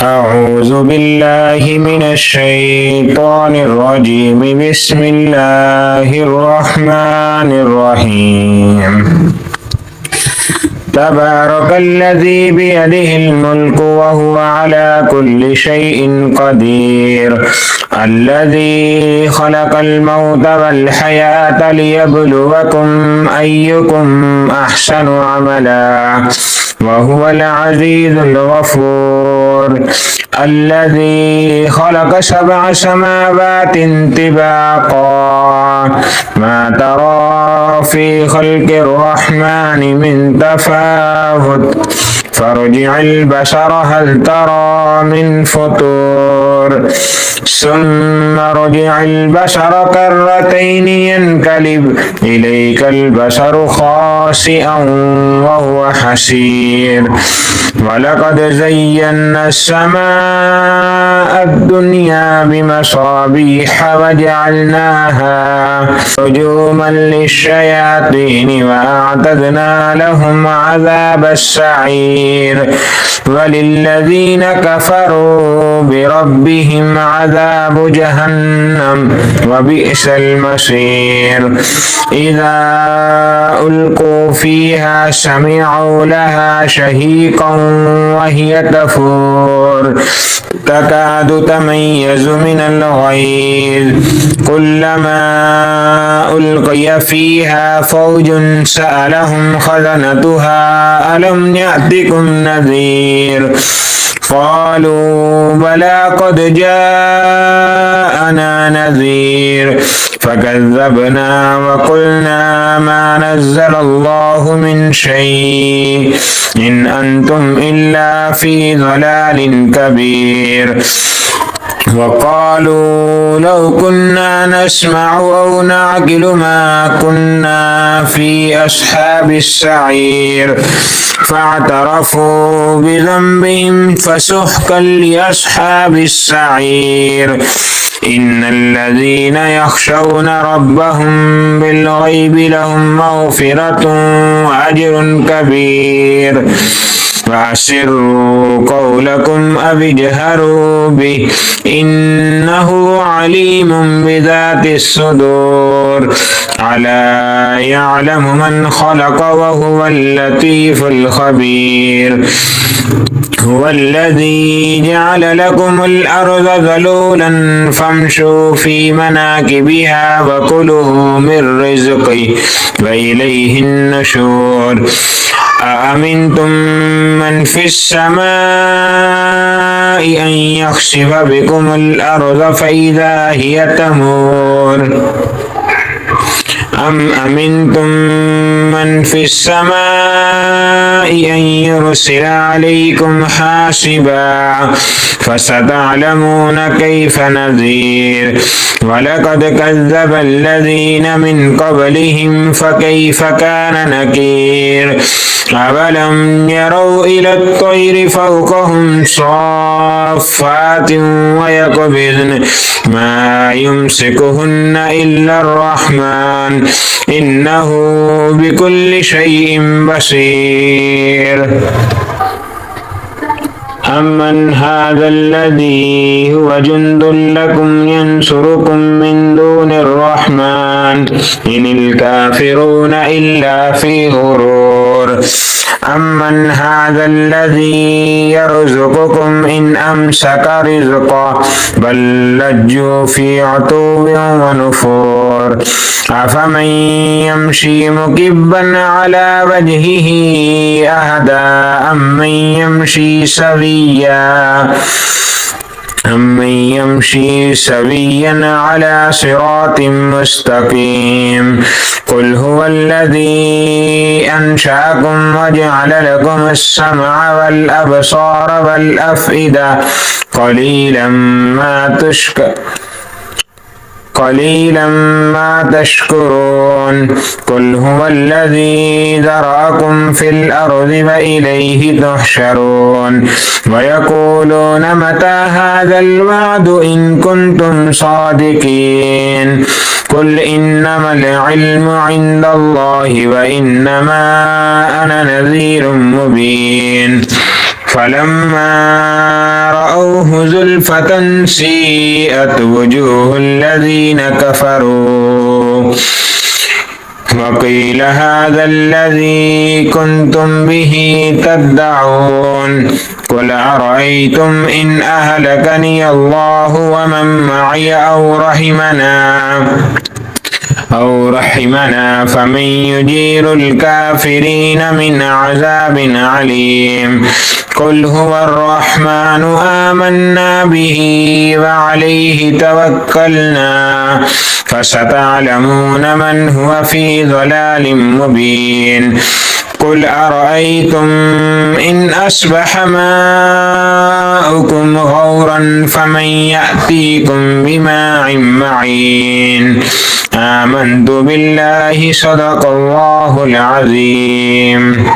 أعوذ بالله من الشيطان الرجيم. بسم الله الرحمن الرحيم. تبارك الذي بيده الملك وهو على كل شيء قدير. الذي خلق الموت والحياة ليبلوكم أيكم أحسن عملا وهو العزيز الغفور. الذي خلق 7 سماوات طباقا ما ترى في خلق الرحمن من تفاوت فارجع البصر هل ترى من فطور ثم ارجع البصر كرتين ينقلب إليك البصر خاسئا وهو حسير. ولقد زينا السماء الدنيا بمصابيح وجعلناها رجوما للشياطين وأعتدنا لهم عذاب السعير. وللذين كفروا بربهم عذاب جهنم وبئس المصير. إذا ألقوا فيها سمعوا لها شهيقا وهي تفور تكاد تميز من الغيظ. كلما ألقي فيها فوج سألهم خزنتها ألم يأتكم نذير قالوا بلى قد جاءنا نذير فكذبنا وقلنا ما نزل الله من شيء إن أنتم إلا في ضلال كبير. وقالوا لو كنا نسمع أو نعقل ما كنا في أصحاب السعير فاعترفوا بذنبهم فسحقا لأصحاب السعير. إن الذين يخشون ربهم بالغيب لهم مغفرة وأجر كبير. فأسروا قولكم أو اجهروا به إنه عليم بذات الصدور. ألا يعلم من خلق وهو اللطيف الخبير. هو الذي جعل لكم الأرض ذلولا فامشوا في مناكبها وكلوا من رزقه وإليه النشور. أأمنتم من في السماء أن يخسف بكم الأرض فإذا هي تمور أم أمنتم من في السماء أن يرسل عليكم حاسبا فستعلمون كيف نذير. ولقد كذب الذين من قبلهم فكيف كان نكير. أولم يروا إلى الطير فوقهم صافات ويقبضن ما يمسكهن إلا الرحمن إنه بكل شيء بصير. أمن هذا الذي هو جند لكم ينصركم من دون الرحمن إن الكافرون إلا في غرور. أمن هذا الذي يرزقكم إن أمسك رزقه بل لجوا في عتو ونفور. أفمن يمشي مكبا على وجهه أهدى أمن يمشي سويا على صراط مستقيم. قل هو الذي أنشأكم وجعل لكم السمع والأبصار والأفئدة قليلا ما تشكرون. قل هو الذي ذرأكم في الأرض وإليه تحشرون. ويقولون متى هذا الوعد إن كنتم صادقين. قل إنما العلم عند الله وإنما أنا نذير مبين. فلما زلفة سيئت وجوه الذين كفروا وقيل هذا الذي كنتم به تدعون قل أرأيتم إن أهلكني الله ومن معي أو رحمنا فمن يجير الكافرين من عذاب عليم قل هو الرحمن آمنا به وعليه توكلنا فستعلمون من هو في ضلال مبين قل أرأيتم إن أصبح ماؤكم غورا فمن يأتيكم بماء معين آمنت بالله صدق الله العظيم.